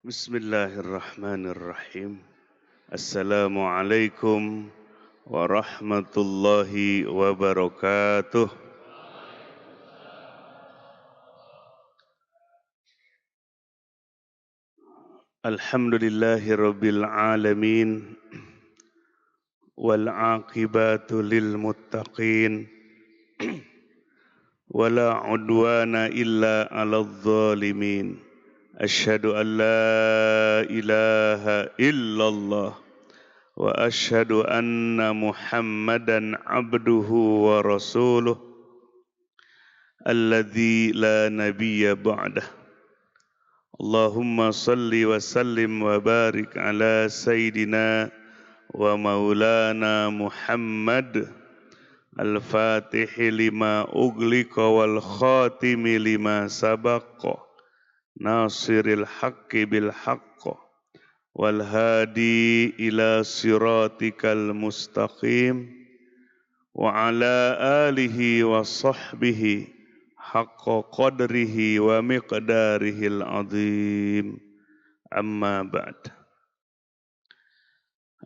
Bismillahirrahmanirrahim. Assalamualaikum warahmatullahi wabarakatuh. Alhamdulillahi rabbil alamin wal aqibatu lil muttaqin wala udwana illa 'alal zalimin. Asyhadu an la ilaha illallah wa asyhadu anna Muhammadan abduhu wa rasuluh alladzi la nabiyya ba'dah. Allahumma salli wa sallim wa barik ala sayyidina wa maulana Muhammad al-fatihi lima ughliqa wal khatimi lima sabaqa nasiril haqqi bil haqqi wal hadi ila siratikal mustaqim wa ala alihi wa sahbihi haqqa qadrihi wa miqdarihil azim. Amma ba'd.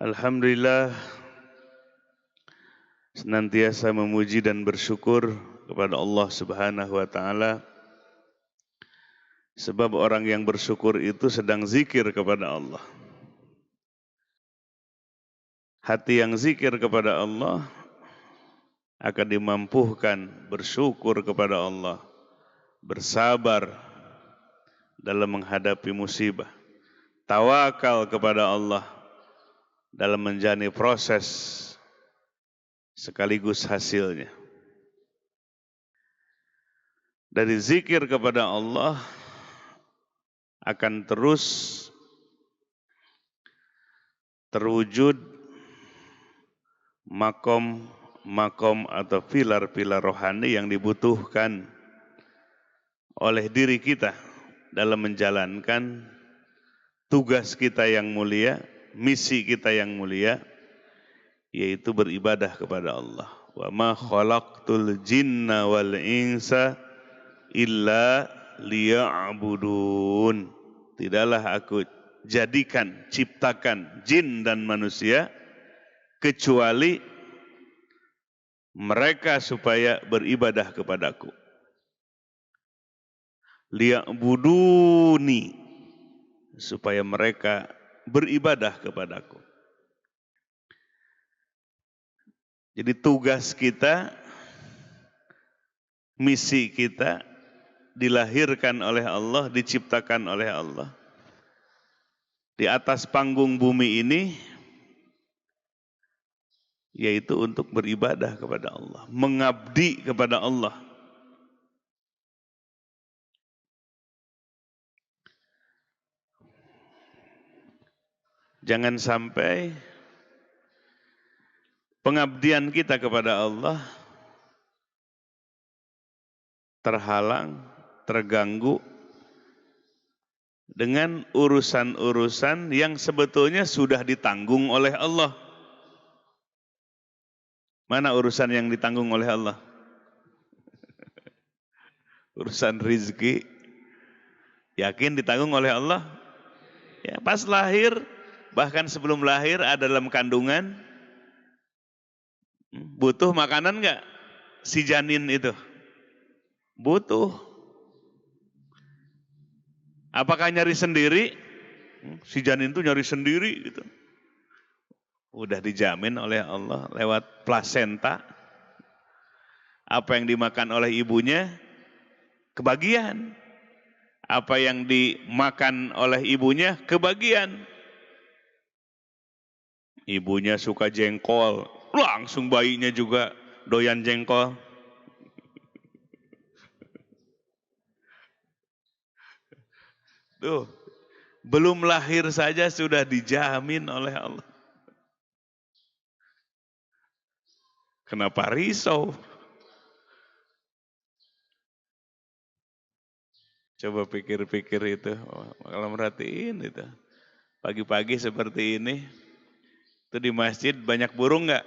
Alhamdulillah, senantiasa memuji dan bersyukur kepada Allah Subhanahu wa taala, sebab orang yang bersyukur itu sedang zikir kepada Allah. Hati yang zikir kepada Allah akan dimampukan bersyukur kepada Allah, bersabar dalam menghadapi musibah, tawakal kepada Allah dalam menjalani proses sekaligus hasilnya. Dari zikir kepada Allah akan terus terwujud makom atau pilar-pilar rohani yang dibutuhkan oleh diri kita dalam menjalankan tugas kita yang mulia, misi kita yang mulia, yaitu beribadah kepada Allah. Wa ma khalaqtul jinna wal insa illa liya'budun. Tidaklah aku jadikan, ciptakan jin dan manusia kecuali mereka supaya beribadah kepadaku. Liya'buduni, supaya mereka beribadah kepadaku. Jadi tugas kita, misi kita dilahirkan oleh Allah, diciptakan oleh Allah. Di atas panggung bumi ini, yaitu untuk beribadah kepada Allah, mengabdi kepada Allah. Jangan sampai pengabdian kita kepada Allah terhalang, terganggu dengan urusan-urusan yang sebetulnya sudah ditanggung oleh Allah. Mana urusan yang ditanggung oleh Allah? Urusan rizki, yakin ditanggung oleh Allah? Ya, pas lahir, bahkan sebelum lahir ada dalam kandungan, butuh makanan enggak? Si janin itu butuh. Apakah nyari sendiri? Si janin itu nyari sendiri gitu. Udah dijamin oleh Allah lewat plasenta. Apa yang dimakan oleh ibunya kebagian. Apa yang dimakan oleh ibunya kebagian. Ibunya suka jengkol, langsung bayinya juga doyan jengkol. Tuh, belum lahir saja sudah dijamin oleh Allah. Kenapa risau? Coba pikir-pikir itu, kalau merhatiin itu. Pagi-pagi seperti ini, itu di masjid banyak burung enggak?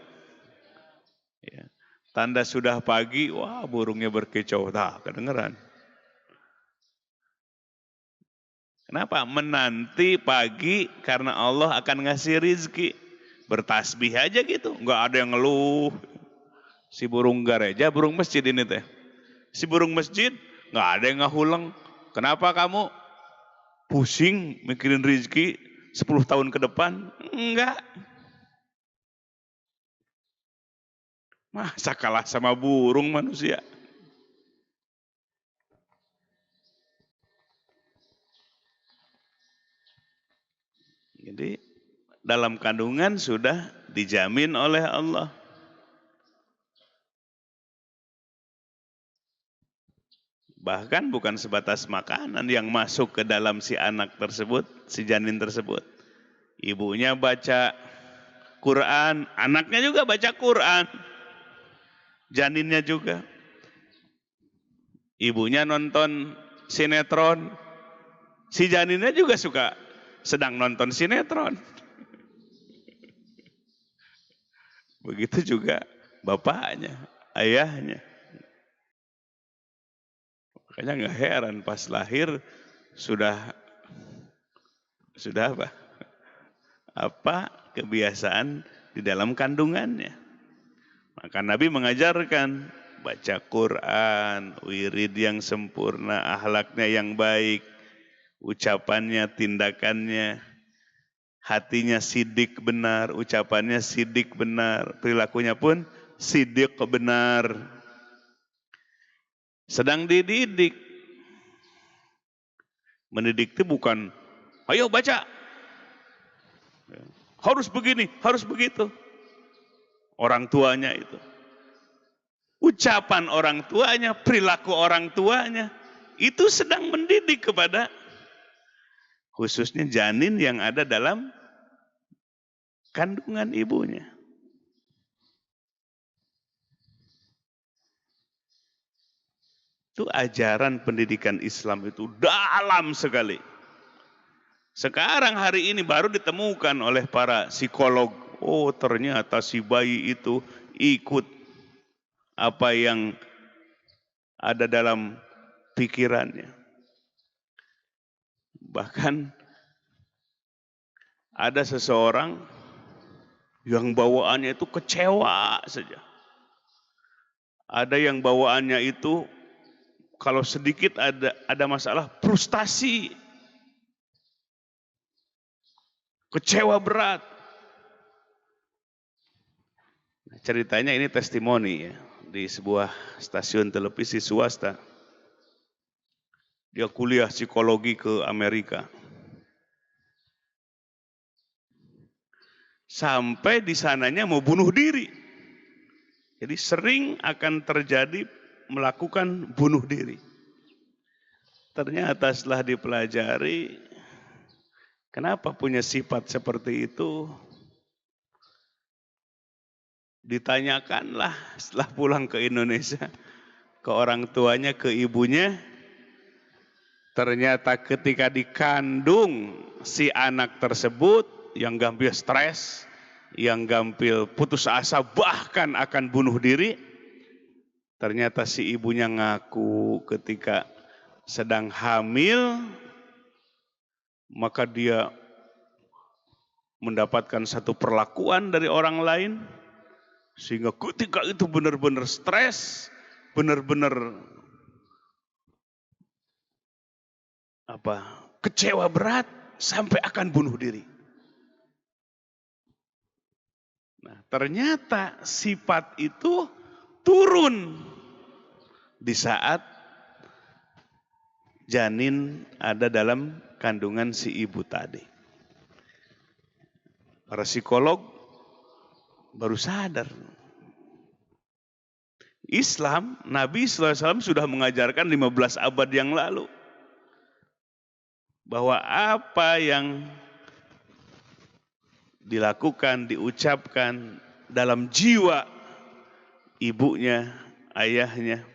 Ya. Tanda sudah pagi, wah burungnya berkicau, kedengeran. Kenapa? Menanti pagi karena Allah akan ngasih rizki. Bertasbih aja gitu, nggak ada yang ngeluh. Si burung gareja, burung masjid ini teh. Si burung masjid nggak ada yang ngahuleng. Kenapa kamu pusing mikirin rizki 10 tahun ke depan? Enggak. Masa kalah sama burung manusia? Jadi dalam kandungan sudah dijamin oleh Allah. Bahkan bukan sebatas makanan yang masuk ke dalam si anak tersebut, si janin tersebut. Ibunya baca Quran, anaknya juga baca Quran. Janinnya juga. Ibunya nonton sinetron, si janinnya juga suka sedang nonton sinetron. Begitu juga bapaknya, ayahnya. Makanya nggak heran pas lahir sudah apa? Apa kebiasaan di dalam kandungannya. Maka Nabi mengajarkan baca Quran, wirid yang sempurna, akhlaknya yang baik, ucapannya, tindakannya, hatinya sidik benar, ucapannya sidik benar, perilakunya pun sidik benar. Sedang dididik. Mendidik itu bukan, ayo baca, harus begini, harus begitu. Orang tuanya itu. Ucapan orang tuanya, perilaku orang tuanya, itu sedang mendidik kepada khususnya janin yang ada dalam kandungan ibunya. Itu ajaran pendidikan Islam itu dalam sekali. Sekarang hari ini baru ditemukan oleh para psikolog. Oh ternyata si bayi itu ikut apa yang ada dalam pikirannya. Bahkan ada seseorang yang bawaannya itu kecewa saja. Ada yang bawaannya itu kalau sedikit ada masalah frustasi. Kecewa berat. Ceritanya ini testimoni ya, di sebuah stasiun televisi swasta. Dia kuliah psikologi ke Amerika. Sampai di sananya mau bunuh diri. Jadi sering akan terjadi melakukan bunuh diri. Ternyata setelah dipelajari, kenapa punya sifat seperti itu? Ditanyakanlah setelah pulang ke Indonesia, ke orang tuanya, ke ibunya. Ternyata ketika dikandung si anak tersebut yang gampil stres, yang gampil putus asa, bahkan akan bunuh diri. Ternyata si ibunya ngaku ketika sedang hamil, maka dia mendapatkan satu perlakuan dari orang lain, sehingga ketika itu benar-benar stres, benar-benar kecewa berat sampai akan bunuh diri. Nah, ternyata sifat itu turun di saat janin ada dalam kandungan si ibu tadi. Para psikolog baru sadar. Islam, Nabi SAW sudah mengajarkan 15 abad yang lalu. Bahwa apa yang dilakukan, diucapkan dalam jiwa ibunya, ayahnya,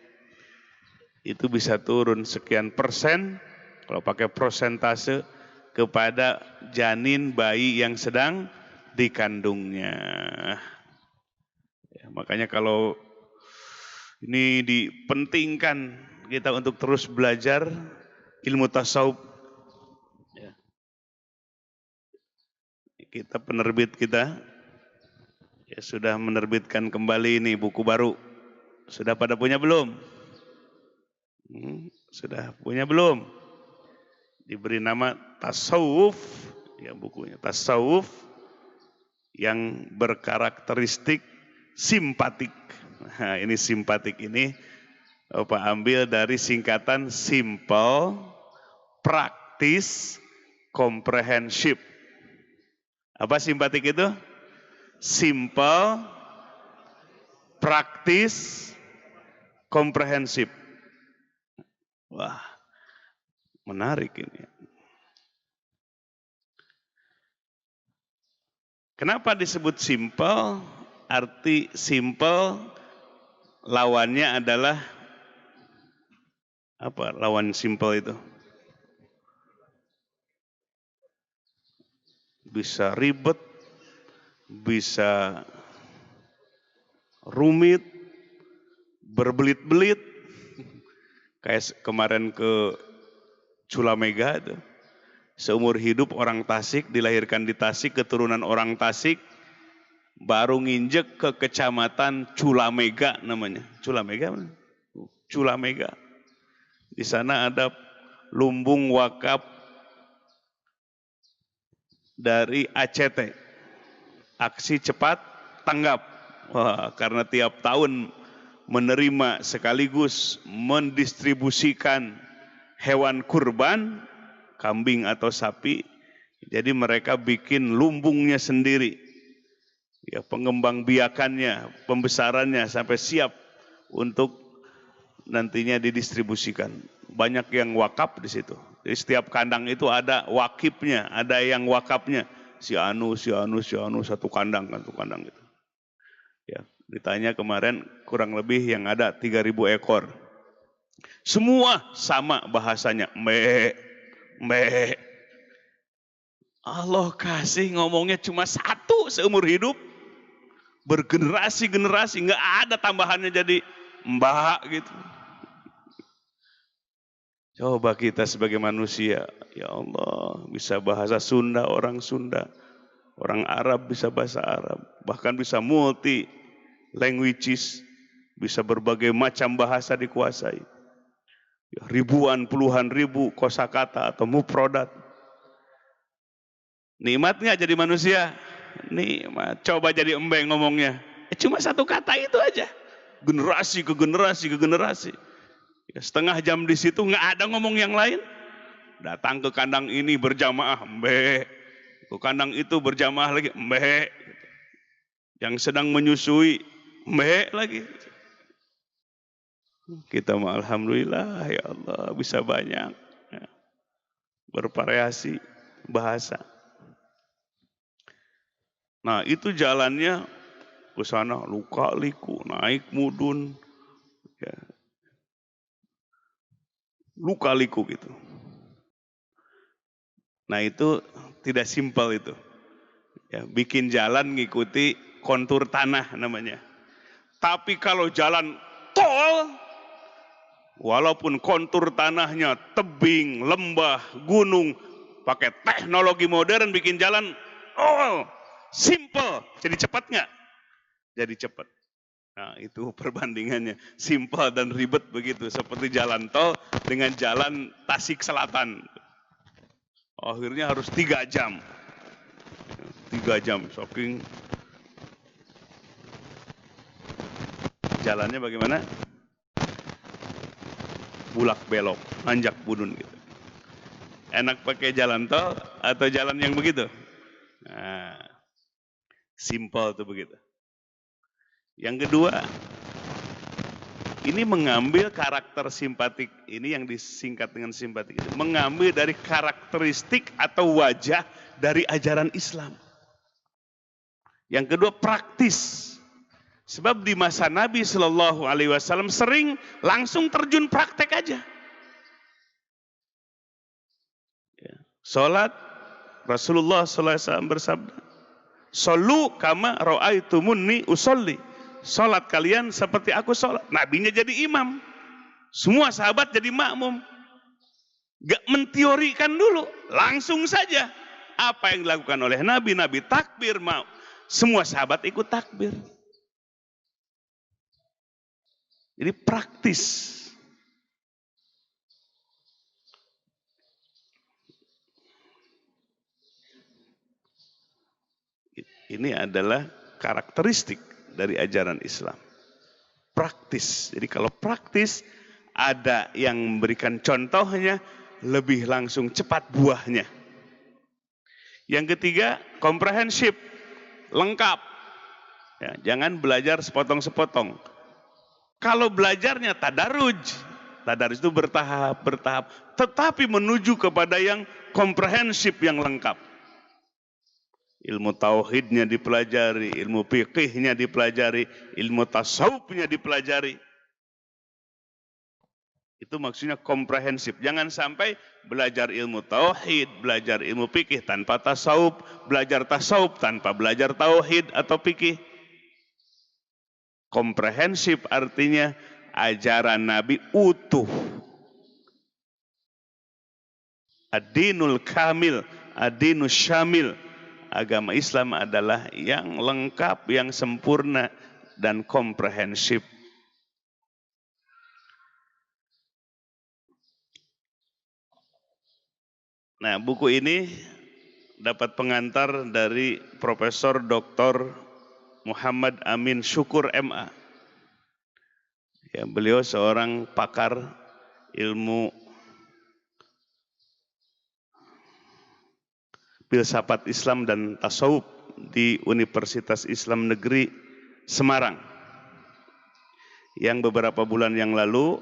itu bisa turun sekian persen, kalau pakai prosentase, kepada janin bayi yang sedang dikandungnya. Ya, makanya kalau ini dipentingkan kita untuk terus belajar ilmu tasawuf kita penerbit kita ya sudah menerbitkan kembali ini buku baru. Sudah pada punya belum? Sudah punya belum? Diberi nama Tasawuf, ya bukunya Tasawuf yang berkarakteristik simpatik. Nah, ini simpatik ini Bapak ambil dari singkatan simple, praktis, comprehensive. Apa simpatik itu? Simple, praktis, komprehensif. Wah, menarik ini. Kenapa disebut simple? Arti simple lawannya adalah apa? Lawan simple itu bisa ribet, bisa rumit, berbelit-belit. Kayak kemarin ke Culamega itu. Seumur hidup orang Tasik, dilahirkan di Tasik, keturunan orang Tasik, baru nginjek ke kecamatan Culamega namanya. Culamega mana? Culamega. Di sana ada lumbung wakaf dari ACT. Aksi cepat tanggap. Wah, karena tiap tahun menerima sekaligus mendistribusikan hewan kurban, kambing atau sapi. Jadi mereka bikin lumbungnya sendiri. Ya, pengembang biakannya, pembesarannya sampai siap untuk nantinya didistribusikan. Banyak yang wakaf di situ. Di setiap kandang itu ada wakifnya, ada yang wakafnya. Si anu, satu kandang gitu. Ya, ditanya kemarin kurang lebih yang ada 3.000 ekor. Semua sama bahasanya, me. Allah kasih ngomongnya cuma satu seumur hidup. Bergenerasi-generasi, nggak ada tambahannya jadi mbak gitu. Coba kita sebagai manusia, ya Allah, bisa bahasa Sunda, orang Sunda. Orang Arab bisa bahasa Arab. Bahkan bisa multi languages. Bisa berbagai macam bahasa dikuasai. Ribuan, puluhan ribu kosakata atau mufrodat. Nikmat nggak jadi manusia? Nikmat. Coba jadi embeng ngomongnya. Cuma satu kata itu aja. Generasi ke generasi ke generasi. Ya, setengah jam di situ nggak ada ngomong yang lain. Datang ke kandang ini berjamaah, mbe. Ke kandang itu berjamaah lagi, mbe. Yang sedang menyusui, mbe lagi. Kita mah alhamdulillah ya Allah bisa banyak ya, bervariasi bahasa. Nah itu jalannya ke sana luka-liku, naik mudun, ya. Luka-liku gitu. Nah itu tidak simpel itu. Ya, bikin jalan ngikuti kontur tanah namanya. Tapi kalau jalan tol, walaupun kontur tanahnya tebing, lembah, gunung, pakai teknologi modern bikin jalan, simple. Jadi cepat nggak? Jadi cepat. Nah itu perbandingannya, simple dan ribet begitu. Seperti jalan tol dengan jalan Tasik Selatan. Akhirnya harus 3 jam. 3 jam, saking jalannya bagaimana? Bulak belok, nanjak budun gitu. Enak pakai jalan tol atau jalan yang begitu? Nah, simple tuh begitu. Yang kedua, ini mengambil karakter simpatik, ini yang disingkat dengan simpatik, mengambil dari karakteristik atau wajah dari ajaran Islam. Yang kedua, praktis. Sebab di masa Nabi Shallallahu Alaihi Wasallam sering langsung terjun praktek aja. Salat, Rasulullah Sallallahu Alaihi Wasallam bersabda, "Shollu kama ra'aitumuni usolli." Salat kalian seperti aku salat. Nabinya jadi imam. Semua sahabat jadi makmum. Gak menteorikan dulu, langsung saja. Apa yang dilakukan oleh Nabi, Nabi takbir, mau semua sahabat ikut takbir. Jadi praktis. Ini adalah karakteristik dari ajaran Islam. Praktis. Jadi kalau praktis, ada yang memberikan contohnya, lebih langsung cepat buahnya. Yang ketiga, komprehensif, lengkap. Ya, jangan belajar sepotong-sepotong. Kalau belajarnya tadarruj itu bertahap, tetapi menuju kepada yang komprehensif, yang lengkap. Ilmu tauhidnya dipelajari, ilmu fikihnya dipelajari, ilmu tasawufnya dipelajari. Itu maksudnya komprehensif. Jangan sampai belajar ilmu tauhid, belajar ilmu fikih tanpa tasawuf, belajar tasawuf tanpa belajar tauhid atau fikih. Komprehensif artinya ajaran Nabi utuh. Ad-dinul kamil, ad-dinus syamil. Agama Islam adalah yang lengkap, yang sempurna, dan komprehensif. Nah, buku ini dapat pengantar dari Profesor Dr. Muhammad Amin Syukur MA. Ya, beliau seorang pakar ilmu filsafat Islam dan tasawuf di Universitas Islam Negeri Semarang, yang beberapa bulan yang lalu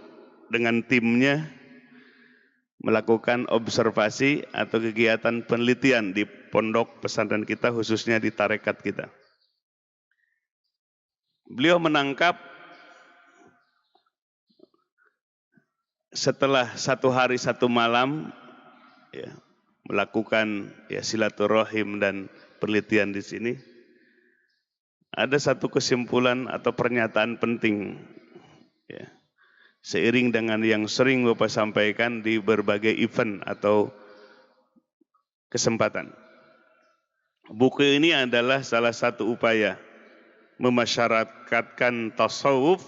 dengan timnya melakukan observasi atau kegiatan penelitian di pondok pesantren kita, khususnya di tarekat kita. Beliau menangkap setelah 1 hari 1 malam ya, melakukan silaturahim dan penelitian di sini, ada satu kesimpulan atau pernyataan penting ya, seiring dengan yang sering Bapak sampaikan di berbagai event atau kesempatan. Buku ini adalah salah satu upaya memasyarakatkan tasawuf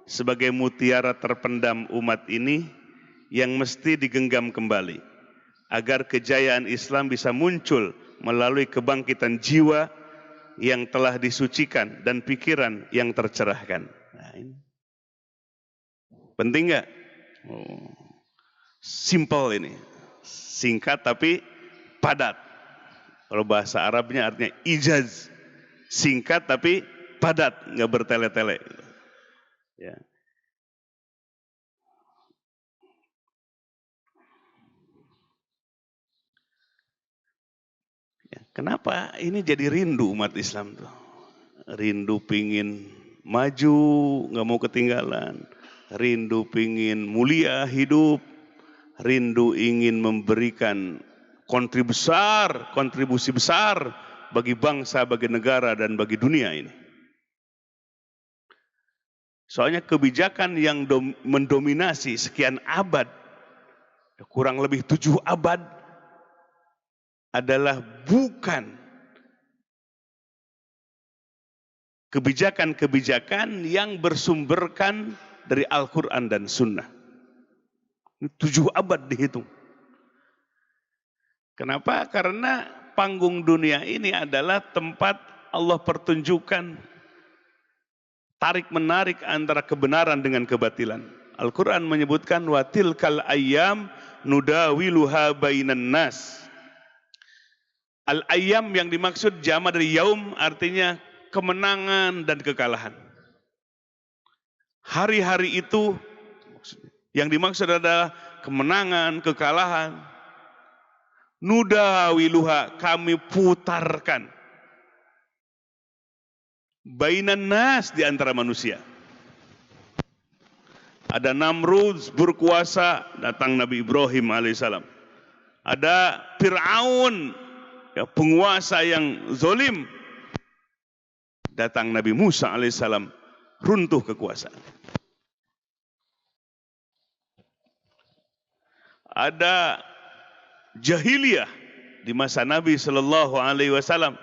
sebagai mutiara terpendam umat ini yang mesti digenggam kembali, agar kejayaan Islam bisa muncul melalui kebangkitan jiwa yang telah disucikan dan pikiran yang tercerahkan. Nah, ini penting nggak? Simple ini, singkat tapi padat. Kalau bahasa Arabnya artinya ijaz, singkat tapi padat, nggak bertele-tele. Ya. Kenapa ini jadi rindu umat Islam tuh? Rindu pingin maju, nggak mau ketinggalan. Rindu pingin mulia hidup. Rindu ingin memberikan kontribusi besar bagi bangsa, bagi negara, dan bagi dunia ini. Soalnya kebijakan yang mendominasi sekian abad, kurang lebih 7 abad, adalah bukan kebijakan-kebijakan yang bersumberkan dari Al-Quran dan Sunnah. 7 abad dihitung. Kenapa? Karena panggung dunia ini adalah tempat Allah pertunjukkan tarik-menarik antara kebenaran dengan kebatilan. Al-Quran menyebutkan wa tilkal ayyam nudawiluha bainan nas. Al-ayyam yang dimaksud jama' dari yaum, artinya kemenangan dan kekalahan. Hari-hari itu yang dimaksud adalah kemenangan, kekalahan. Nudawiluha, kami putarkan. Bainan nas, di antara manusia. Ada Namrud berkuasa, datang Nabi Ibrahim alaihissalam. Ada Fir'aun, ya, penguasa yang zolim, datang Nabi Musa alaihissalam, runtuh kekuasaan. Ada jahiliyah, di masa Nabi Shallallahu Alaihi Wasallam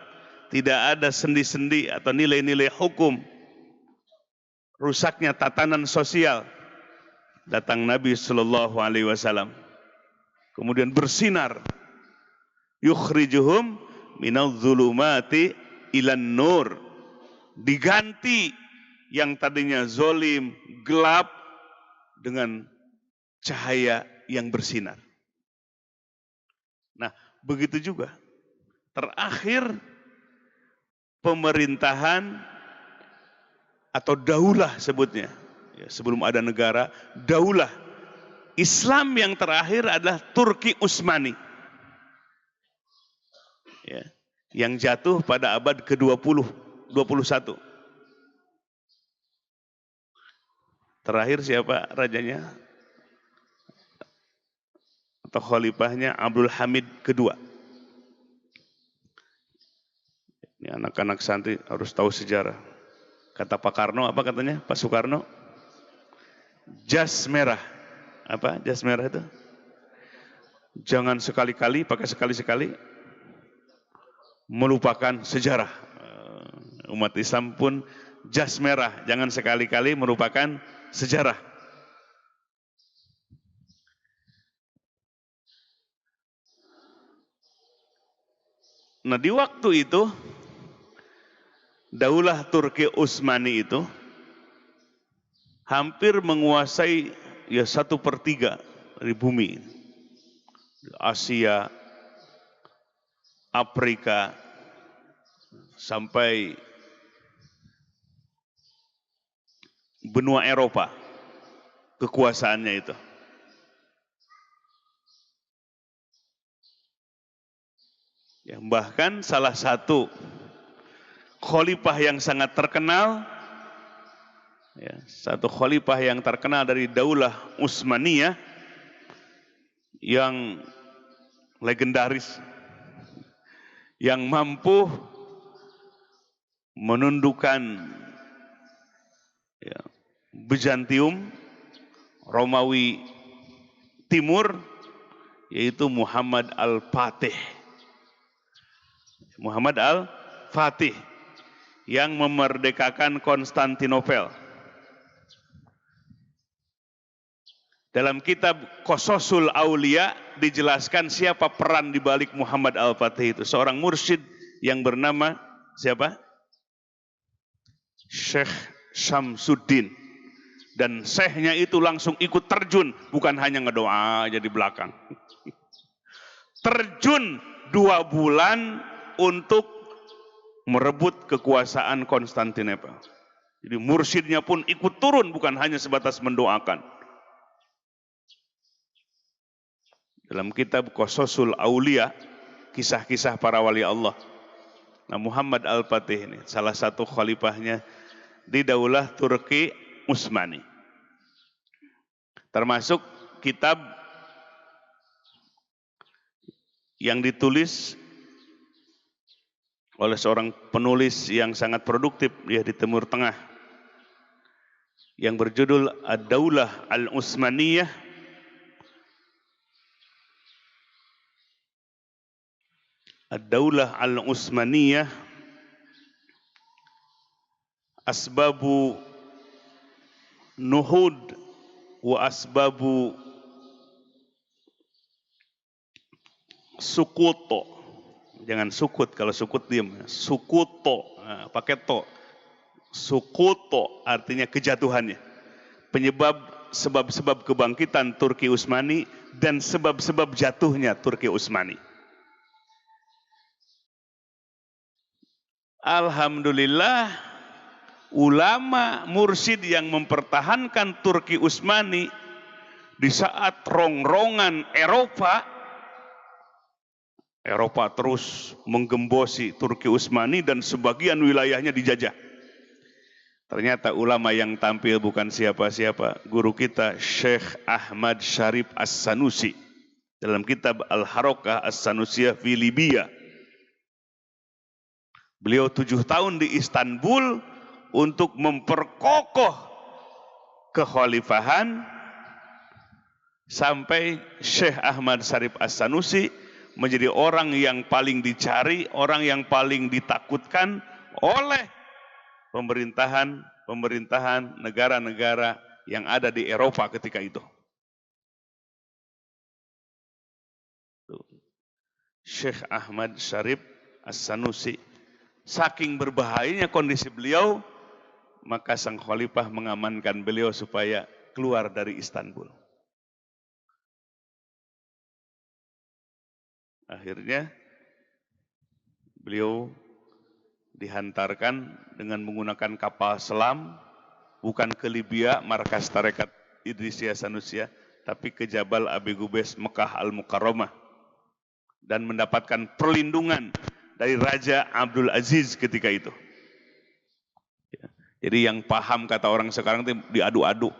tidak ada sendi-sendi atau nilai-nilai hukum, rusaknya tatanan sosial. Datang Nabi Shallallahu Alaihi Wasallam, kemudian bersinar, yukhrijuhum minal zulumati ilan nur, diganti yang tadinya zolim, gelap dengan cahaya yang bersinar. Nah, begitu juga terakhir pemerintahan atau daulah sebutnya. Ya, sebelum ada negara, daulah Islam yang terakhir adalah Turki Utsmani. Ya, yang jatuh pada abad ke-20, 21. Terakhir siapa rajanya? Atau khalifahnya Abdul Hamid kedua. Ini anak-anak santri harus tahu sejarah. Kata Pak Karno, apa katanya? Pak Soekarno? Jas merah. Apa jas merah itu? Jangan sekali-kali, pakai sekali-sekali, melupakan sejarah. Umat Islam pun jas merah, jangan sekali-kali melupakan sejarah. Nah, di waktu itu daulah Turki Utsmani itu hampir menguasai ya 1/3 dari bumi. Asia, Afrika, sampai benua Eropa, kekuasaannya itu. Ya, bahkan salah satu khalifah yang sangat terkenal, ya, satu khalifah yang terkenal dari daulah Utsmaniyah yang legendaris, yang mampu menundukkan ya, Bizantium, Romawi Timur, yaitu Muhammad Al-Fatih. Muhammad Al-Fatih yang memerdekakan Konstantinopel. Dalam kitab Qasasul Aulia dijelaskan siapa peran di balik Muhammad Al-Fatih itu. Seorang mursyid yang bernama siapa? Syekh Syamsuddin. Dan syekhnya itu langsung ikut terjun, bukan hanya ngedoa aja di belakang. Terjun 2 bulan untuk merebut kekuasaan Konstantinopel. Jadi mursyidnya pun ikut turun, bukan hanya sebatas mendoakan. Dalam kitab Qasasul Aulia, kisah-kisah para wali Allah. Nah, Muhammad Al-Fatih ini salah satu khalifahnya di daulah Turki Utsmani. Termasuk kitab yang ditulis oleh seorang penulis yang sangat produktif ya di Timur Tengah, yang berjudul Ad-Daulah Al-Utsmaniyah Ad-Daulah Al-Utsmaniyah Asbabu Nuhud wa Asbabu Sukuto. Jangan sukut, kalau sukut diam. Sukuto, nah, pakai to. Sukuto artinya kejatuhannya. Penyebab, sebab-sebab kebangkitan Turki Utsmani dan sebab-sebab jatuhnya Turki Utsmani. Alhamdulillah, ulama mursyid yang mempertahankan Turki Utsmani di saat rongrongan Eropa terus menggembosi Turki Utsmani dan sebagian wilayahnya dijajah. Ternyata ulama yang tampil bukan siapa-siapa, guru kita Syekh Ahmad Syarif As-Sanusi dalam kitab Al-Harakah As-Sanusiyah fi Libya. Beliau 7 tahun di Istanbul untuk memperkokoh kekhalifahan sampai Syekh Ahmad Syarif As-Sanusi menjadi orang yang paling dicari, orang yang paling ditakutkan oleh pemerintahan negara-negara yang ada di Eropa ketika itu. Syekh Ahmad Syarif As-Sanusi, saking berbahayanya kondisi beliau, maka sang khalifah mengamankan beliau supaya keluar dari Istanbul. Akhirnya beliau dihantarkan dengan menggunakan kapal selam, bukan ke Libya, markas Tarekat Idrisiyah Sanusiyah, tapi ke Jabal Abi Gubais, Mekah Al-Mukarramah, dan mendapatkan perlindungan dari Raja Abdul Aziz ketika itu. Jadi yang paham kata orang sekarang itu diadu-adu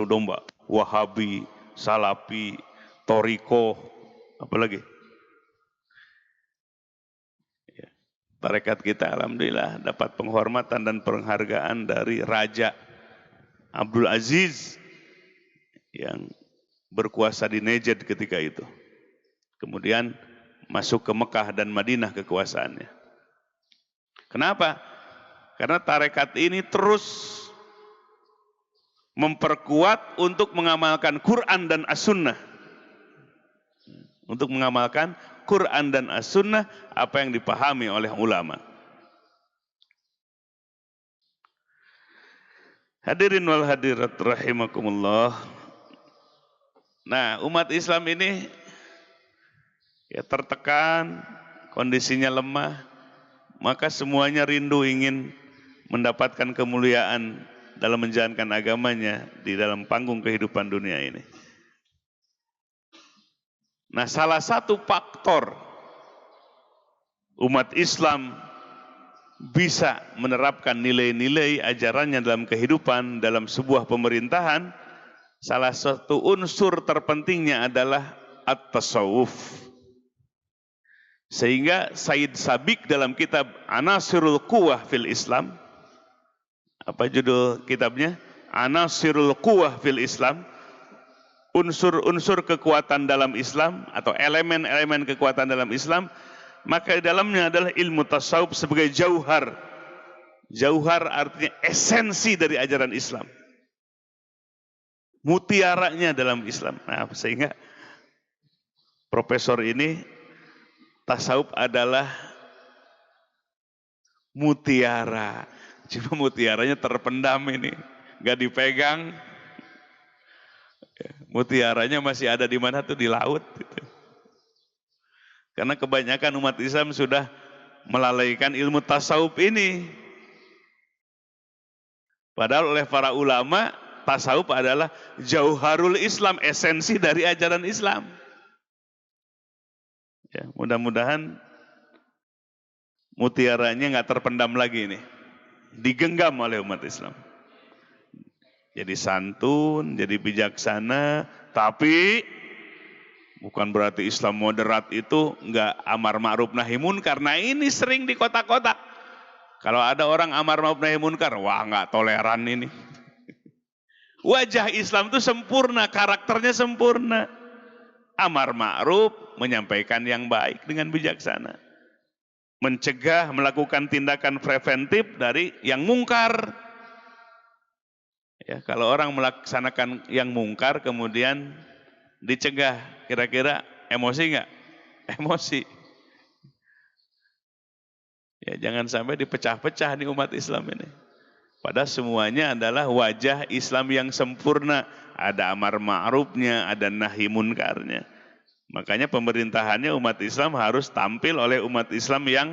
domba, Wahabi, Salafi, Toriko, apalagi. Tarekat kita alhamdulillah dapat penghormatan dan penghargaan dari Raja Abdul Aziz yang berkuasa di Najd ketika itu. Kemudian masuk ke Mekah dan Madinah kekuasaannya. Kenapa? Karena tarekat ini terus memperkuat untuk mengamalkan Quran dan As-Sunnah. Untuk mengamalkan Quran dan As-Sunnah, apa yang dipahami oleh ulama. Hadirin wal hadirat rahimakumullah. Nah, umat Islam ini ya tertekan, kondisinya lemah, maka semuanya rindu ingin mendapatkan kemuliaan dalam menjalankan agamanya di dalam panggung kehidupan dunia ini. Nah, salah satu faktor umat Islam bisa menerapkan nilai-nilai ajarannya dalam kehidupan, dalam sebuah pemerintahan, salah satu unsur terpentingnya adalah at-tasawuf. Sehingga Said Sabiq dalam kitab Anasirul Quwah fil Islam, apa judul kitabnya? Anasirul Quwah fil Islam, unsur-unsur kekuatan dalam Islam atau elemen-elemen kekuatan dalam Islam, maka di dalamnya adalah ilmu tasawuf sebagai jauhar. Jauhar artinya esensi dari ajaran Islam, mutiaranya dalam Islam. Nah, sehingga profesor ini, tasawuf adalah mutiara. Cuma mutiaranya terpendam ini, gak dipegang. Mutiaranya masih ada di mana tuh, di laut gitu. Karena kebanyakan umat Islam sudah melalaikan ilmu tasawuf ini. Padahal oleh para ulama, tasawuf adalah jauharul Islam, esensi dari ajaran Islam. Ya, mudah-mudahan mutiaranya nggak terpendam lagi nih, digenggam oleh umat Islam. Jadi santun, jadi bijaksana, tapi bukan berarti Islam moderat itu nggak amar ma'ruf nahi munkar. Nah, ini sering di kotak-kotak. Kalau ada orang amar ma'ruf nahi munkar, wah nggak toleran ini. Wajah Islam itu sempurna, karakternya sempurna. Amar ma'ruf, menyampaikan yang baik dengan bijaksana. Mencegah, melakukan tindakan preventif dari yang mungkar. Ya, kalau orang melaksanakan yang mungkar kemudian dicegah, kira-kira emosi nggak? Emosi. Ya, jangan sampai dipecah-pecah nih umat Islam ini. Padahal semuanya adalah wajah Islam yang sempurna. Ada amar ma'rufnya, ada nahi munkarnya. Makanya pemerintahannya umat Islam harus tampil oleh umat Islam yang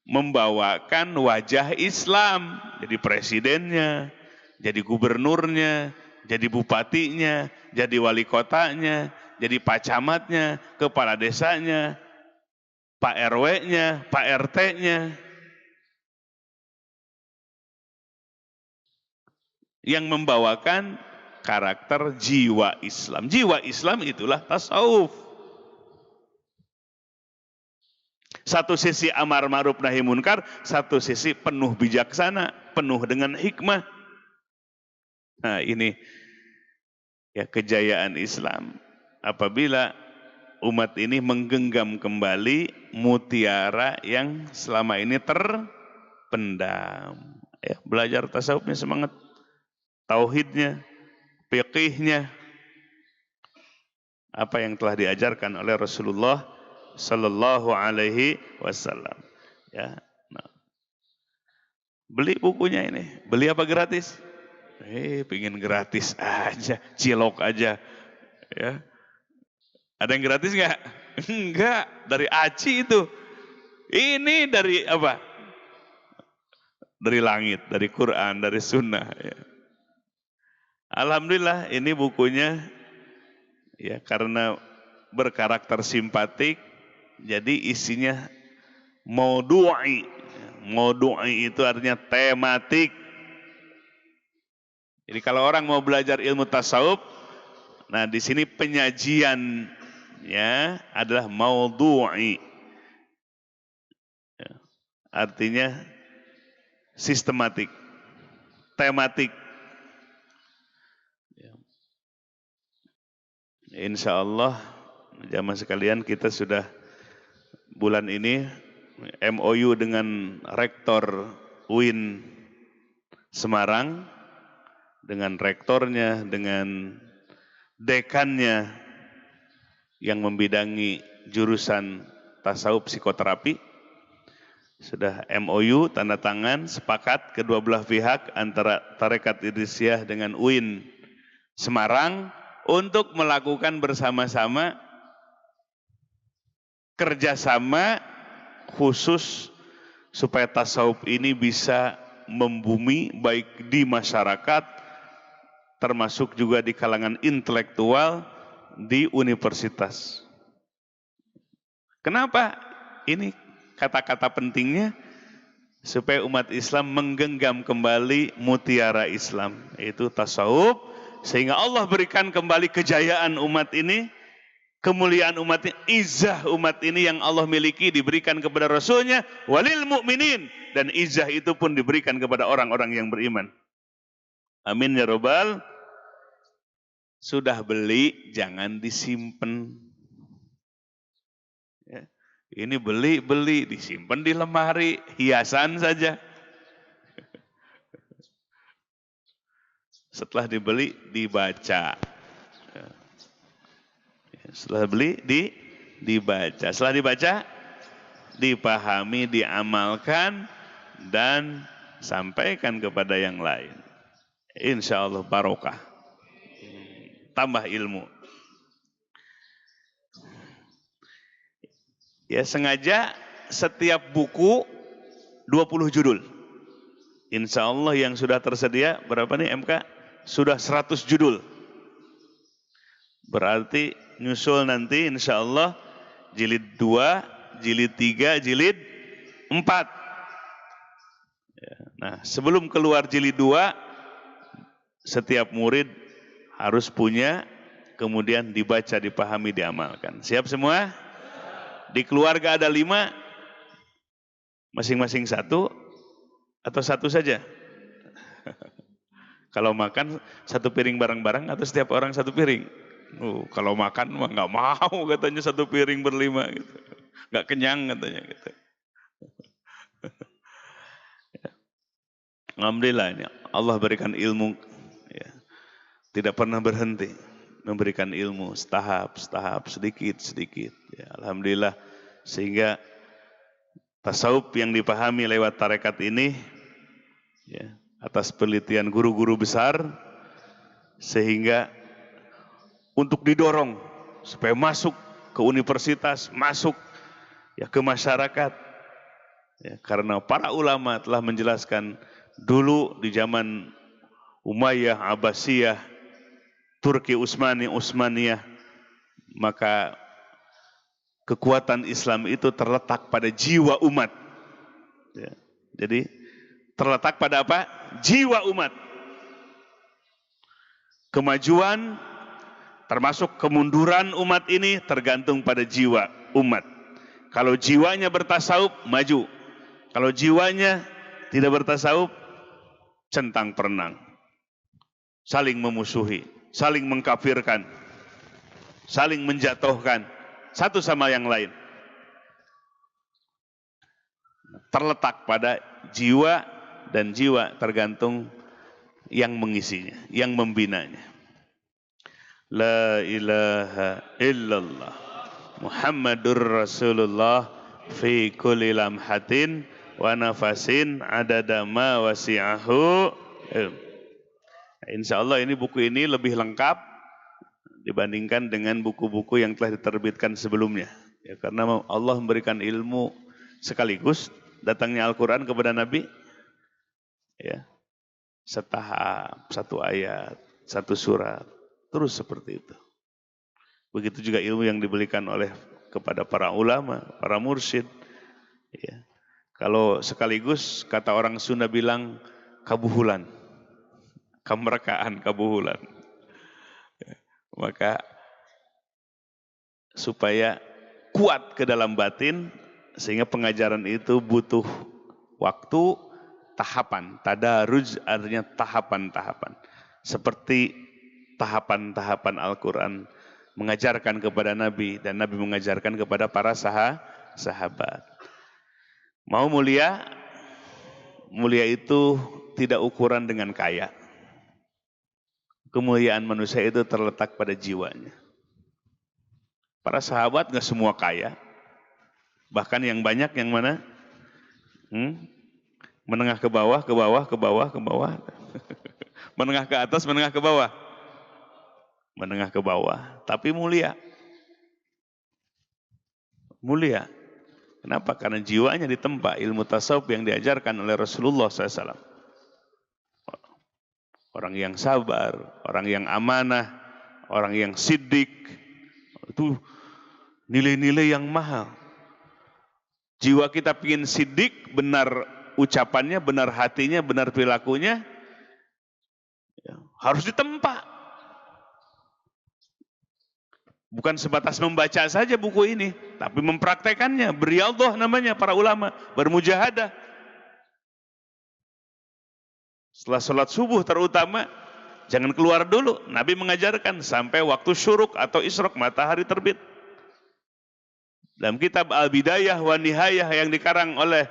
membawakan wajah Islam. Jadi presidennya, jadi gubernurnya, jadi bupatinya, jadi wali kotanya, jadi pak camatnya, kepala desanya, pak RW-nya, pak RT-nya. Yang membawakan karakter jiwa Islam. Jiwa Islam itulah tasawuf. Satu sisi amar ma'ruf nahi munkar, satu sisi penuh bijaksana, penuh dengan hikmah. Nah, ini ya kejayaan Islam. Apabila umat ini menggenggam kembali mutiara yang selama ini terpendam. Ya, belajar tasawufnya semangat, tauhidnya, fiqihnya, apa yang telah diajarkan oleh Rasulullah Sallallahu Alaihi Wasallam. Ya, nah. Beli bukunya ini, beli apa gratis? Pingin gratis aja, cilok aja. Ya, ada yang gratis nggak? Enggak, dari Aci itu. Ini dari apa? Dari langit, dari Quran, dari Sunnah. Ya. Alhamdulillah ini bukunya ya karena berkarakter simpatik, jadi isinya maudu'i. Maudu'i itu artinya tematik. Jadi kalau orang mau belajar ilmu tasawuf, nah di sini penyajiannya adalah maudu'i. Ya, artinya sistematik, tematik. Ya. Insya Allah, jamaah sekalian, kita sudah bulan ini MOU dengan Rektor UIN Semarang, dengan rektornya, dengan dekannya yang membidangi jurusan tasawuf psikoterapi. Sudah MOU, tanda tangan, sepakat kedua belah pihak antara Tarekat Idrisiyah dengan UIN Semarang untuk melakukan bersama-sama kerjasama khusus supaya tasawuf ini bisa membumi baik di masyarakat termasuk juga di kalangan intelektual di universitas. Kenapa? Ini kata-kata pentingnya supaya umat Islam menggenggam kembali mutiara Islam, yaitu tasawuf, sehingga Allah berikan kembali kejayaan umat ini, kemuliaan umat ini, izzah umat ini yang Allah miliki diberikan kepada Rasulnya, walil mu'minin, dan izzah itu pun diberikan kepada orang-orang yang beriman. Amin ya robbal. Sudah beli, jangan disimpan. Ya. Ini beli, disimpan di lemari, hiasan saja. Setelah dibeli, dibaca. Setelah beli, dibaca. Setelah dibaca, dipahami, diamalkan, dan sampaikan kepada yang lain. Insya Allah barokah. Tambah ilmu. Ya, sengaja setiap buku 20 judul. Insya Allah yang sudah tersedia berapa nih MK? Sudah 100 judul. Berarti nyusul nanti insya Allah jilid 2, jilid 3, jilid 4. Ya, nah sebelum keluar jilid 2, setiap murid harus punya, kemudian dibaca, dipahami, diamalkan. Siap semua? Di keluarga ada 5, masing-masing 1 atau 1 saja? Kalau makan 1 piring bareng-bareng atau setiap orang 1 piring? Kalau makan mah nggak mau katanya 1 piring ber-5 gitu. Nggak kenyang katanya gitu. Alhamdulillah ini Allah berikan ilmu, ya, tidak pernah berhenti memberikan ilmu setahap sedikit. Ya, alhamdulillah, sehingga tasawuf yang dipahami lewat tarekat ini, ya, atas penelitian guru-guru besar, sehingga untuk didorong supaya masuk ke universitas, masuk ya ke masyarakat, ya, karena para ulama telah menjelaskan dulu di zaman Umayyah, Abbasiyah, Turki Utsmaniyah, maka kekuatan Islam itu terletak pada jiwa umat. Ya, jadi terletak pada apa? Jiwa umat. Kemajuan termasuk kemunduran umat ini tergantung pada jiwa umat. Kalau jiwanya bertasawuf, maju. Kalau jiwanya tidak bertasawuf, centang perenang, saling memusuhi, saling mengkafirkan, saling menjatuhkan, satu sama yang lain. Terletak pada jiwa, dan jiwa tergantung yang mengisinya, yang membinanya. La ilaha illallah Muhammadur Rasulullah fi kulli lamhatin wa nafasin adada ma wasi'ahu. Insyaallah ini buku ini lebih lengkap dibandingkan dengan buku-buku yang telah diterbitkan sebelumnya. Ya, karena Allah memberikan ilmu sekaligus datangnya Al-Quran kepada Nabi, ya, setahap, satu ayat, satu surat, terus seperti itu. Begitu juga ilmu yang diberikan oleh kepada para ulama, para mursyid. Ya. Kalau sekaligus, kata orang Sunda bilang, kabuhulan, kemerkaan, kabuhulan. Ya. Maka supaya kuat ke dalam batin, sehingga pengajaran itu butuh waktu, tahapan. Tadaruj artinya tahapan-tahapan. Seperti tahapan-tahapan Al-Quran mengajarkan kepada Nabi, dan Nabi mengajarkan kepada para sahabat. Mau mulia? Mulia itu tidak ukuran dengan kaya. Kemuliaan manusia itu terletak pada jiwanya. Para sahabat gak semua kaya. Bahkan yang banyak yang mana? Menengah ke bawah, ke bawah, ke bawah, ke bawah. Menengah ke atas, menengah ke bawah. Menengah ke bawah, tapi mulia. Mulia. Kenapa? Karena jiwanya ditempa ilmu tasawuf yang diajarkan oleh Rasulullah SAW. Orang yang sabar, orang yang amanah, orang yang siddiq. Itu nilai-nilai yang mahal. Jiwa kita ingin siddiq, benar ucapannya, benar hatinya, benar perilakunya, ya, harus ditempa. Bukan sebatas membaca saja buku ini, tapi mempraktekannya. Beriyadhah namanya para ulama, bermujahadah. Setelah sholat subuh terutama, jangan keluar dulu. Nabi mengajarkan sampai waktu syuruk atau isyraq, matahari terbit. Dalam kitab Al-Bidayah wa Nihayah yang dikarang oleh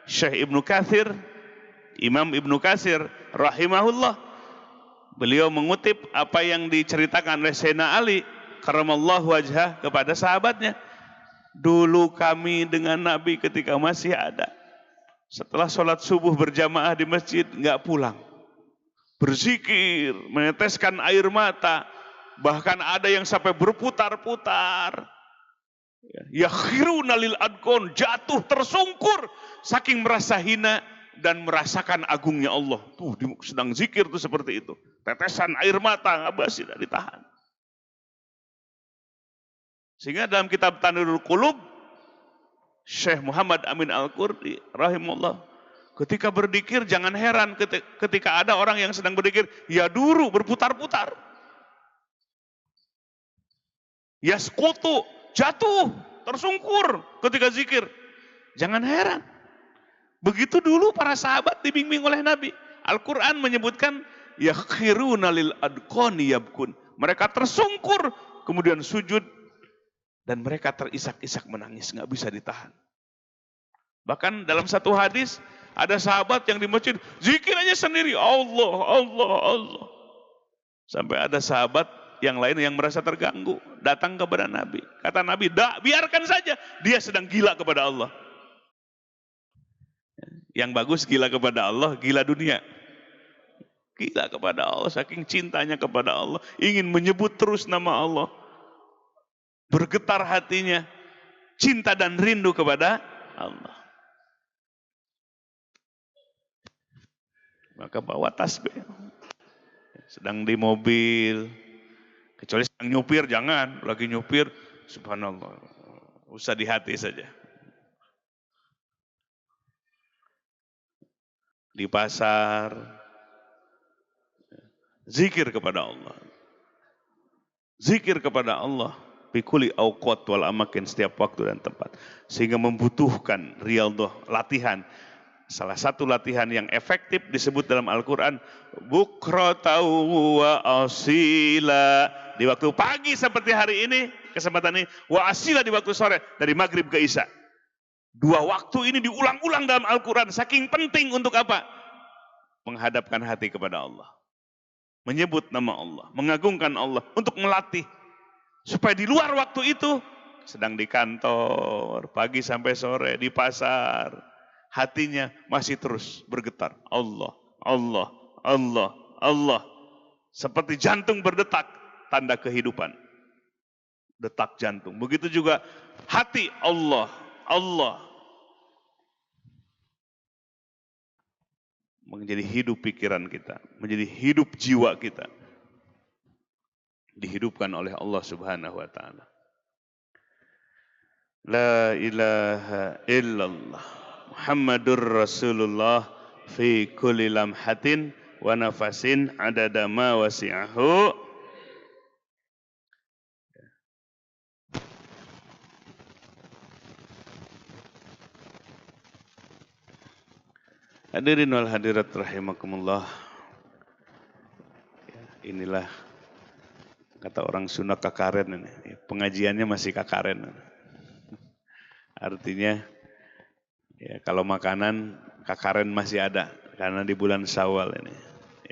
Syekh Ibnu Katsir, Imam Ibnu Katsir rahimahullah, beliau mengutip apa yang diceritakan oleh Sayyidina Ali karramallahu wajhah kepada sahabatnya. Dulu kami dengan Nabi ketika masih ada, setelah sholat subuh berjamaah di masjid, nggak pulang, berzikir, meneteskan air mata, bahkan ada yang sampai berputar-putar. Yakhiruna lil adqon, jatuh tersungkur saking merasa hina dan merasakan agungnya Allah. Tuh sedang zikir tuh seperti itu. Tetesan air mata nggak basi, tidak ditahan. Sehingga dalam kitab Tanwirul Qulub, Syekh Muhammad Amin Al-Qurdi rahimahullah, ketika berzikir jangan heran ketika ada orang yang sedang berzikir ya duru, berputar-putar. Yasqutu, jatuh, tersungkur ketika zikir. Jangan heran. Begitu dulu para sahabat dibimbing oleh Nabi. Al-Quran menyebutkan yakhiruna lil adqani yabkun. Mereka tersungkur, kemudian sujud, dan mereka terisak-isak menangis, nggak bisa ditahan. Bahkan dalam satu hadis ada sahabat yang di masjid zikir aja sendiri, Allah, Allah, Allah. Sampai ada sahabat yang lain yang merasa terganggu datang kepada Nabi. Kata Nabi, biarkan saja, dia sedang gila kepada Allah. Yang bagus gila kepada Allah, gila dunia. Gila kepada Allah, saking cintanya kepada Allah, ingin menyebut terus nama Allah. Bergetar hatinya, cinta dan rindu kepada Allah. Maka bawa tasbih. Sedang di mobil, kecuali sedang nyupir, jangan. Lagi nyupir, subhanallah, usah di hati saja. Di pasar, zikir kepada Allah. Zikir kepada Allah. Bikuli awqat wal amakin, setiap waktu dan tempat. Sehingga membutuhkan riyadhah, latihan. Salah satu latihan yang efektif disebut dalam Al-Quran, bukratan wa asila. Di waktu pagi seperti hari ini, kesempatan ini. Wa asila di waktu sore dari maghrib ke isya. Dua waktu ini diulang-ulang dalam Al-Quran. Saking penting untuk apa? Menghadapkan hati kepada Allah. Menyebut nama Allah. Mengagungkan Allah. Untuk melatih. Supaya di luar waktu itu. Sedang di kantor. Pagi sampai sore. Di pasar. Hatinya masih terus bergetar. Allah. Allah. Allah. Allah. Seperti jantung berdetak. Tanda kehidupan. Detak jantung. Begitu juga hati Allah. Allah. Menjadi hidup pikiran kita, menjadi hidup jiwa kita. Dihidupkan oleh Allah Subhanahu wa taala. La ilaha illallah Muhammadur Rasulullah fi kulli lamhatin wa nafasin adada ma wasi'ahu. Hadirin wal hadirat rahimakumullah. Inilah kata orang Sunda kakaren ini. Pengajiannya masih kakaren. Artinya ya, kalau makanan kakaren masih ada karena di bulan Syawal ini.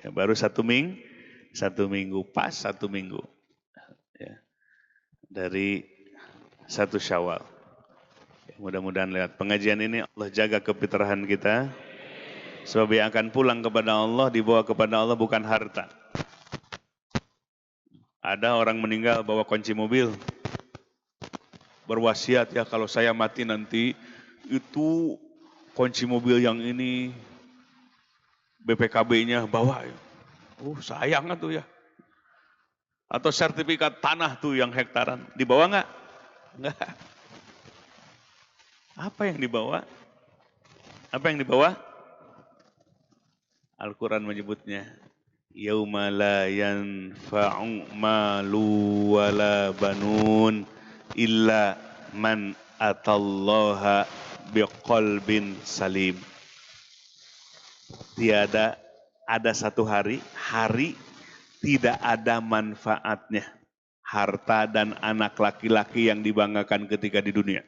Ya, baru satu minggu pas satu minggu. Ya, dari satu Syawal. Ya, mudah-mudahan lewat pengajian ini Allah jaga kefitrahan kita. Sebab yang akan pulang kepada Allah, dibawa kepada Allah bukan harta. Ada orang meninggal bawa kunci mobil. Berwasiat, ya kalau saya mati nanti, itu kunci mobil yang ini, BPKB-nya bawa. Sayang tuh ya. Atau sertifikat tanah tuh yang hektaran. Dibawa nggak? Nggak. Apa yang dibawa? Apa yang dibawa? Al-Quran menyebutnya, yauma la yanfa'u malu wala banun illa man atallaha biqalbin salim. Tiada ada satu hari tidak ada manfaatnya. Harta dan anak laki-laki yang dibanggakan ketika di dunia.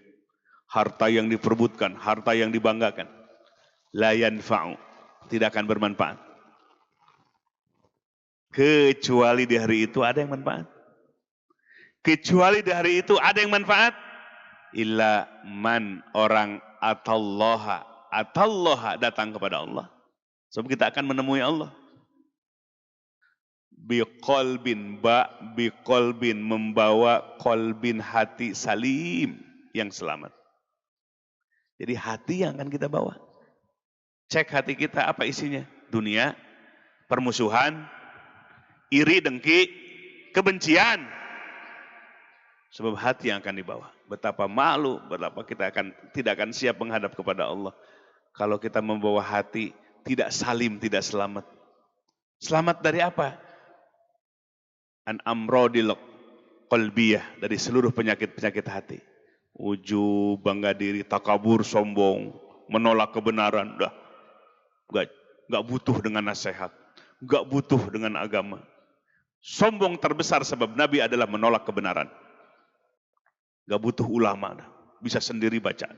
Harta yang diperebutkan, harta yang dibanggakan. La yanfa'u. Tidak akan bermanfaat. Kecuali di hari itu ada yang manfaat. Kecuali di hari itu ada yang manfaat. Illa man orang atallaha. Atallaha datang kepada Allah. Sebab kita akan menemui Allah. Biqalbin biqalbin membawa qalbin hati salim yang selamat. Jadi hati yang akan kita bawa. Cek hati kita apa isinya? Dunia, permusuhan, iri, dengki, kebencian. Sebab hati yang akan dibawa. Betapa malu, betapa kita tidak akan siap menghadap kepada Allah. Kalau kita membawa hati tidak salim, tidak selamat. Selamat dari apa? An amrodil qalbiyah, dari seluruh penyakit-penyakit hati. Ujub, bangga diri, takabur, sombong, menolak kebenaran, Gak butuh dengan nasihat, gak butuh dengan agama. Sombong terbesar sebab Nabi adalah menolak kebenaran. Gak butuh ulama, bisa sendiri baca.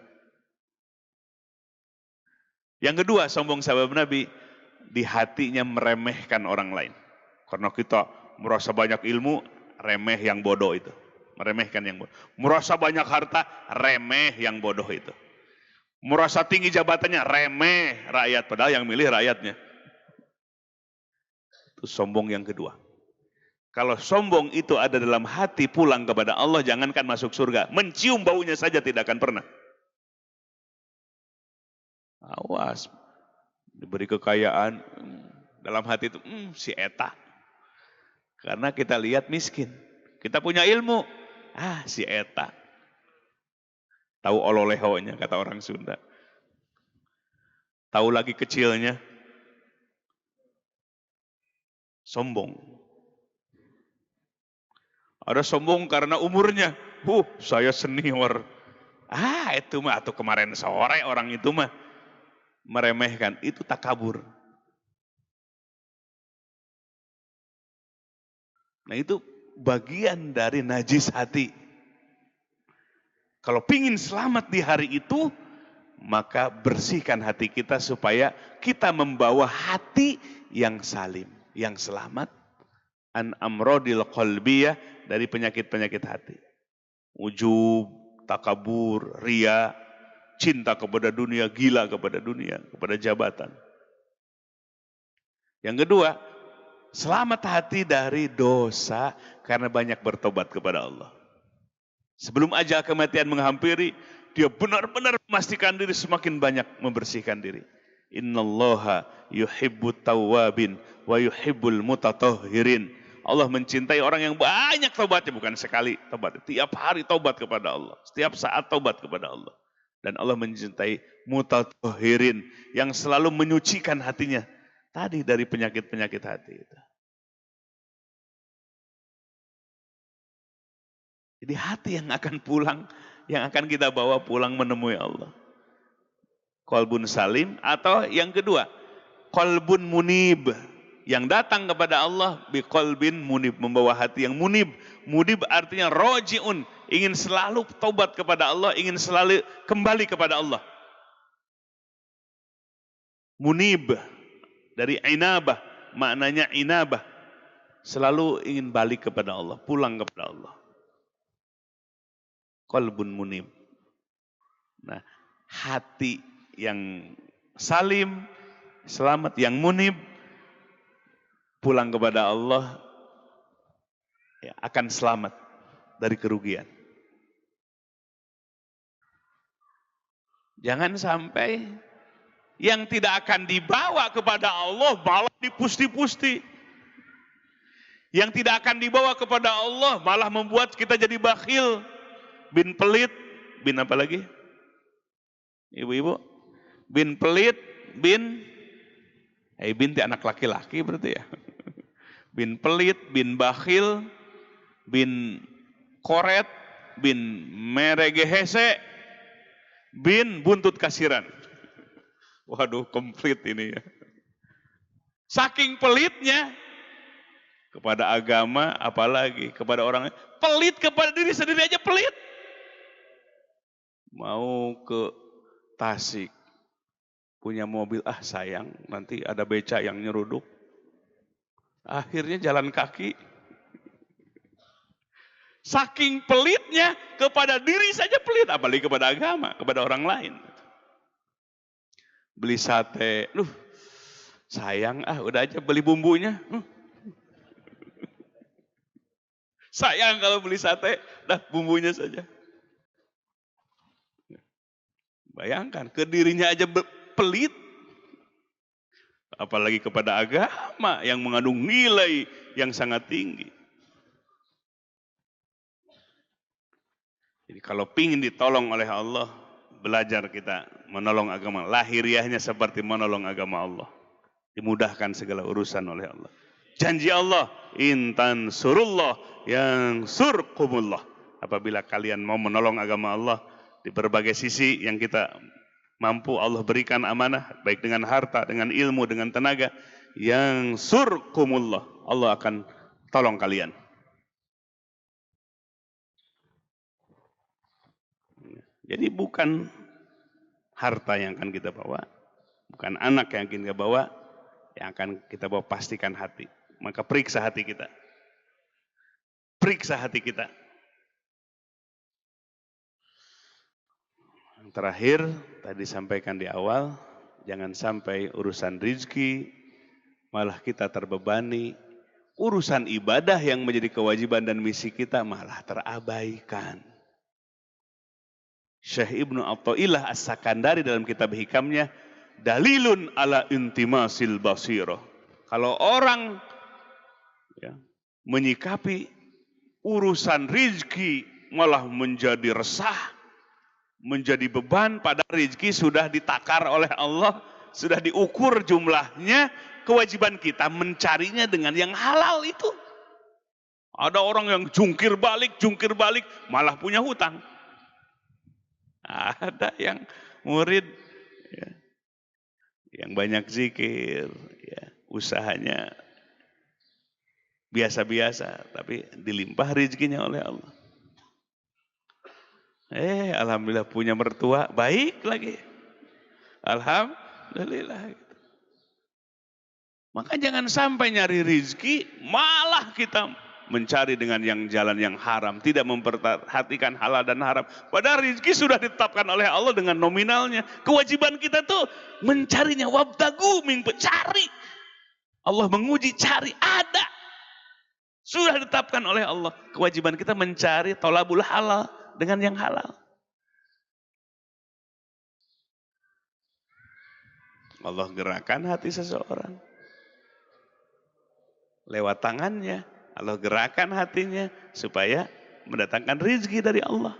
Yang kedua, sombong sebab Nabi, di hatinya meremehkan orang lain. Karena kita merasa banyak ilmu, remeh yang bodoh itu. Meremehkan yang bodoh. Merasa banyak harta, remeh yang bodoh itu. Merasa tinggi jabatannya, remeh rakyat. Padahal yang milih rakyatnya. Itu sombong yang kedua. Kalau sombong itu ada dalam hati pulang kepada Allah, jangankan masuk surga. Mencium baunya saja tidak akan pernah. Awas. Diberi kekayaan. Dalam hati itu, si eta. Karena kita lihat miskin. Kita punya ilmu. Si eta. Tahu ololehonya, kata orang Sunda. Tahu lagi kecilnya. Sombong. Ada sombong karena umurnya. Saya senior. Itu mah, atau kemarin sore orang itu mah. Meremehkan. Itu takabur. Nah itu bagian dari najis hati. Kalau pingin selamat di hari itu, maka bersihkan hati kita supaya kita membawa hati yang salim, yang selamat. An amrodil qalbiyah, dari penyakit-penyakit hati. Ujub, takabur, ria, cinta kepada dunia, gila kepada dunia, kepada jabatan. Yang kedua, selamat hati dari dosa karena banyak bertobat kepada Allah. Sebelum ajal kematian menghampiri, dia benar-benar memastikan diri, semakin banyak membersihkan diri. Innallaha yuhibbut tawwabin wa yuhibbul mutatahhirin. Allah mencintai orang yang banyak taubatnya, bukan sekali taubat. Tiap hari taubat kepada Allah. Setiap saat taubat kepada Allah. Dan Allah mencintai mutatahhirin, yang selalu menyucikan hatinya tadi dari penyakit-penyakit hati itu. Jadi hati yang akan pulang, yang akan kita bawa pulang menemui Allah. Qalbun salim, atau yang kedua, qalbun munib, yang datang kepada Allah biqalbin munib, membawa hati yang munib. Munib artinya rojiun, ingin selalu taubat kepada Allah, ingin selalu kembali kepada Allah. Munib dari inabah, maknanya inabah, selalu ingin balik kepada Allah, pulang kepada Allah. Qalbun munib. Nah, hati yang salim, selamat, yang munib, pulang kepada Allah, ya, akan selamat dari kerugian. Jangan sampai yang tidak akan dibawa kepada Allah malah dipusti-pusti. Yang tidak akan dibawa kepada Allah malah membuat kita jadi bakhil, bin pelit, bin apa lagi? Ibu-ibu, bin pelit, bin anak laki-laki berarti ya. Bin pelit, bin bakhil, bin koret, bin meregehese, bin buntut kasiran. Waduh, komplit ini ya. Saking pelitnya kepada agama, apalagi kepada orang lain. Pelit kepada diri sendiri aja pelit. Mau ke Tasik, punya mobil, sayang nanti ada beca yang nyeruduk. Akhirnya jalan kaki. Saking pelitnya kepada diri saja pelit, apalagi kepada agama, kepada orang lain. Beli sate, sayang udah aja beli bumbunya. Sayang kalau beli sate, dah bumbunya saja. Bayangkan, ke dirinya aja pelit. Apalagi kepada agama yang mengandung nilai yang sangat tinggi. Jadi kalau pingin ditolong oleh Allah, belajar kita menolong agama. Lahiriahnya seperti menolong agama Allah. Dimudahkan segala urusan oleh Allah. Janji Allah, intan surullah yang surkumullah. Apabila kalian mau menolong agama Allah di berbagai sisi yang kita mampu, Allah berikan amanah, baik dengan harta, dengan ilmu, dengan tenaga, yang surkumullah, Allah akan tolong kalian. Jadi bukan harta yang akan kita bawa, bukan anak yang akan kita bawa, yang akan kita bawa pastikan hati. Maka periksa hati kita. Periksa hati kita. Yang terakhir, tadi sampaikan di awal, jangan sampai urusan rizki malah kita terbebani. Urusan ibadah yang menjadi kewajiban dan misi kita malah terabaikan. Syekh Ibnu Athaillah As-Sakandari dalam kitab hikamnya, dalilun ala intimasil basiro. Kalau orang menyikapi urusan rizki malah menjadi resah, menjadi beban, pada rizki sudah ditakar oleh Allah, sudah diukur jumlahnya, kewajiban kita mencarinya dengan yang halal itu. Ada orang yang jungkir balik, malah punya hutang. Ada yang murid yang banyak zikir, usahanya biasa-biasa, tapi dilimpah rezekinya oleh Allah. Alhamdulillah punya mertua baik lagi. Alhamdulillah. Maka jangan sampai nyari rizki, malah kita mencari dengan yang jalan yang haram. Tidak memperhatikan halal dan haram. Padahal rizki sudah ditetapkan oleh Allah dengan nominalnya. Kewajiban kita tuh mencarinya. Wabtagu cari. Allah menguji, cari, ada. Sudah ditetapkan oleh Allah. Kewajiban kita mencari tolabul halal dengan yang halal. Allah gerakan hati seseorang. Lewat tangannya, Allah gerakan hatinya supaya mendatangkan rizki dari Allah.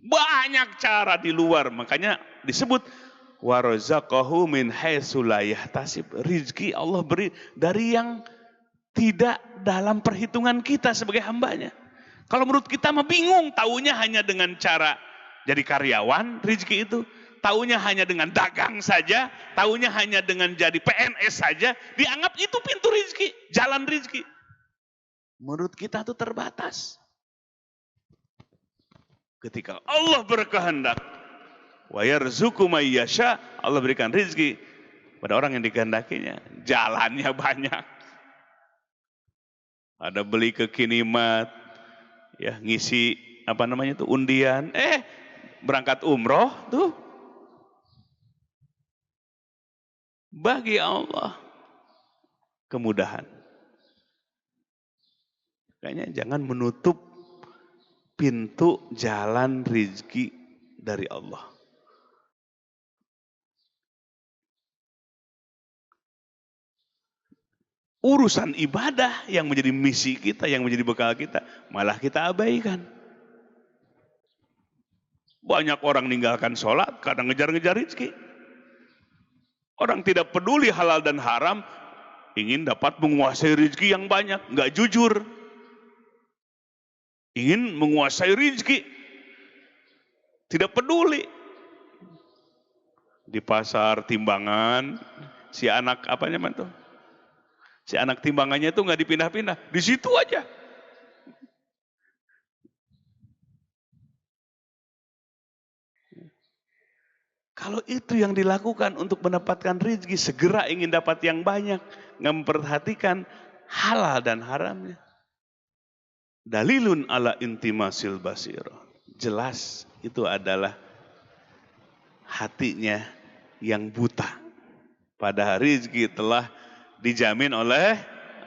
Banyak cara di luar, makanya disebut warazaqahu min haitsu la yahtasib. Rizki Allah beri dari yang tidak dalam perhitungan kita sebagai hambanya. Kalau menurut kita mah bingung, taunya hanya dengan cara jadi karyawan rizki itu. Taunya hanya dengan dagang saja, taunya hanya dengan jadi PNS saja, dianggap itu pintu rizki, jalan rizki. Menurut kita itu terbatas. Ketika Allah berkehendak, wa yarzuqu may yasha, Allah berikan rizki pada orang yang dikehendakinya. Jalannya banyak. Ada beli ke Kinimat, ya ngisi undian, berangkat umroh tuh. Bagi Allah kemudahan. Makanya jangan menutup pintu jalan rizki dari Allah. Urusan ibadah yang menjadi misi kita, yang menjadi bekal kita, malah kita abaikan. Banyak orang meninggalkan sholat karena ngejar-ngejar rizki. Orang tidak peduli halal dan haram, ingin dapat menguasai rizki yang banyak, nggak jujur. Ingin menguasai rizki, tidak peduli. Di pasar timbangan, si anak si anak timbangannya itu nggak dipindah-pindah, di situ aja. Kalau itu yang dilakukan untuk mendapatkan rezeki, segera ingin dapat yang banyak, nggak memperhatikan halal dan haramnya. Dalilun ala intimasil basir. Jelas itu adalah hatinya yang buta. Padahal rezeki telah dijamin oleh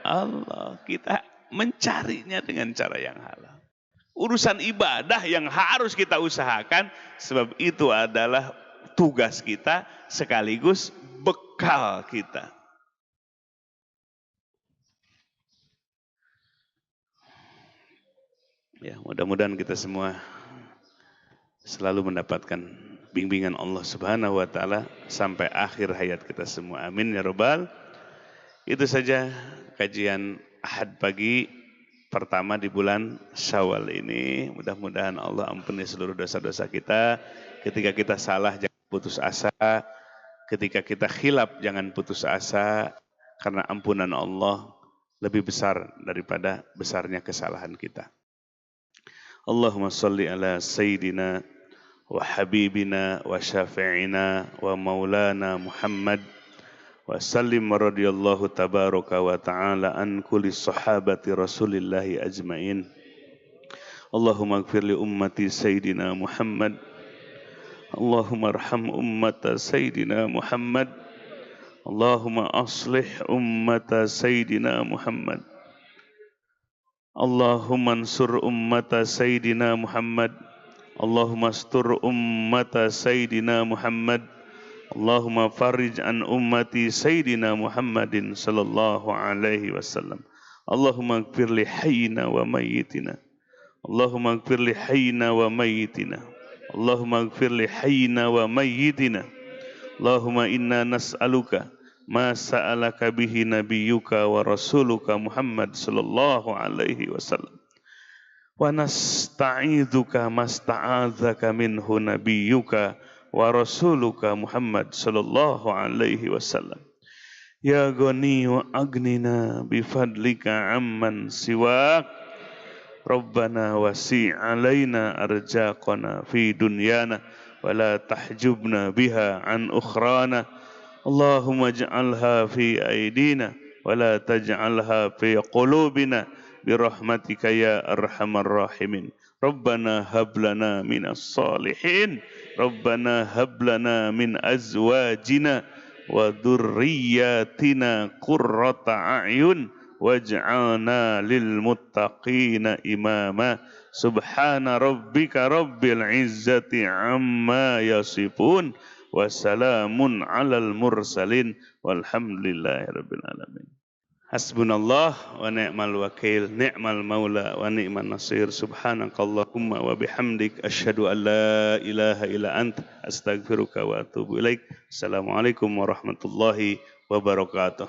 Allah. Kita mencarinya dengan cara yang halal. Urusan ibadah yang harus kita usahakan, sebab itu adalah tugas kita sekaligus bekal kita. Ya, mudah-mudahan kita semua selalu mendapatkan bimbingan Allah Subhanahu wa taala sampai akhir hayat kita semua. Amin ya rabbal. Itu saja kajian Ahad pagi pertama di bulan Syawal ini. Mudah-mudahan Allah ampuni seluruh dosa-dosa kita. Ketika kita salah jangan putus asa, ketika kita khilaf jangan putus asa, karena ampunan Allah lebih besar daripada besarnya kesalahan kita. Allahumma salli ala Sayyidina wa Habibina wa Syafi'ina wa Maulana Muhammad wa sallim radhiyallahu tabaraka wa ta'ala an kulli sahabati Rasulillahi ajmain. Allahumma ighfir li ummati Sayyidina Muhammad. Allahumma arham ummata Sayyidina Muhammad. Allahumma aslih ummata Sayyidina Muhammad. Allahumma ansur ummata Sayyidina Muhammad. Allahumma astur ummata Sayyidina Muhammad. Allahumma farij an ummati Sayyidina Muhammadin sallallahu alaihi wasallam. Allahumma ighfir li hayyina wa mayyitina. Allahumma ighfir li hayyina wa mayyitina. Allahumma ighfir li hayyina wa mayyitina. Allahumma inna nas'aluka ma sa'alaka bihi nabiyyuka wa rasuluka Muhammad sallallahu alaihi wasallam. Wa nasta'idzuka masta'adzaka minhu nabiyyuka wa rasuluka Muhammad sallallahu alaihi wasallam. Ya ghani wa agnina bifadlika amman siwak. Rabbana wasi' alaina arjaqana fi dunyana wa la tahjubna biha an ukhrana. Allahumma ij'alha fi aidina wa la taj'alha fi qulubina birahmatika ya arhamar rahimin. Rabbana hab lana minas salihin. Rabbana hab lana min azwajina wa dzurriyyatina qurrata a'yun waj'alna lil muttaqina imama. Subhana rabbika rabbil izzati amma yasifun wa salamun alal mursalin walhamdulillahi rabbil alamin. Hasbunallah wa ni'mal wakil, ni'mal maula wa ni'man nasir. Subhanakallahumma wa bihamdik asyhadu an la ilaha illa ant astaghfiruka wa atubu ilaik. Assalamualaikum warahmatullahi wabarakatuh.